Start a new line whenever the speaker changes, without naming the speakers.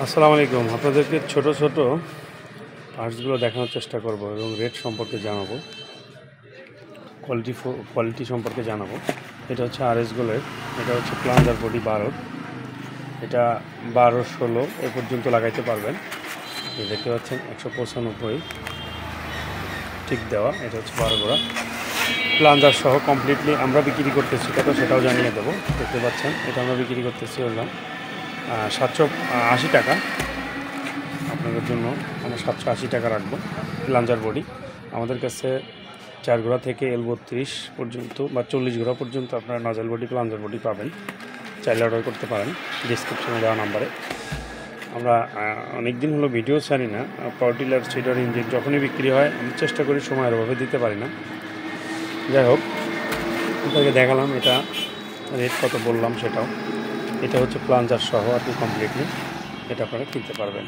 আসসালামু আলাইকুম। আপনাদেরকে ছোট ছোট পার্টসগুলো দেখানোর চেষ্টা করব এবং রেট সম্পর্কে জানাবো, কোয়ালিটি সম্পর্কে জানাবো। এটা হচ্ছে RS গোলের, এটা হচ্ছে প্লাঞ্জার বডি 12, এটা 12-16 এ পর্যন্ত লাগাইতে পারবেন। দেখতে পাচ্ছেন 195 ঠিক দেওয়া। এটা হচ্ছে 12 গোড়া প্লাঞ্জার সহ কমপ্লিটলি আমরা বিক্রি করতেছি, কত সেটাও জানিয়ে দেবো। দেখতে পাচ্ছেন এটা আমরা বিক্রি করতেছি হলাম 780 টাকা। আপনাদের জন্য আমরা 780 টাকা রাখবো। প্লাঞ্জার বডি আমাদের কাছে 4 ঘোড়া থেকে L32 পর্যন্ত বা 40 ঘোড়া পর্যন্ত আপনারা নাজাল বডি প্লাঞ্জার বডি পাবেন। চাইলে অর্ডার করতে পারেন ডিসক্রিপশনে দেওয়া নাম্বারে। আমরা অনেক দিন হলো ভিডিও ছাড়ি না। পাওয়ার টিলার, সিডার, ইঞ্জিন যখনই বিক্রি হয় আমি চেষ্টা করি সময়ের অভাবে দিতে পারি না। যাই হোক, আপনাকে দেখালাম এটা রেট কত বললাম সেটাও। এটা হচ্ছে প্লাঞ্জার সহ আর কি কমপ্লিটলি, এটা আপনারা কিনতে পারবেন।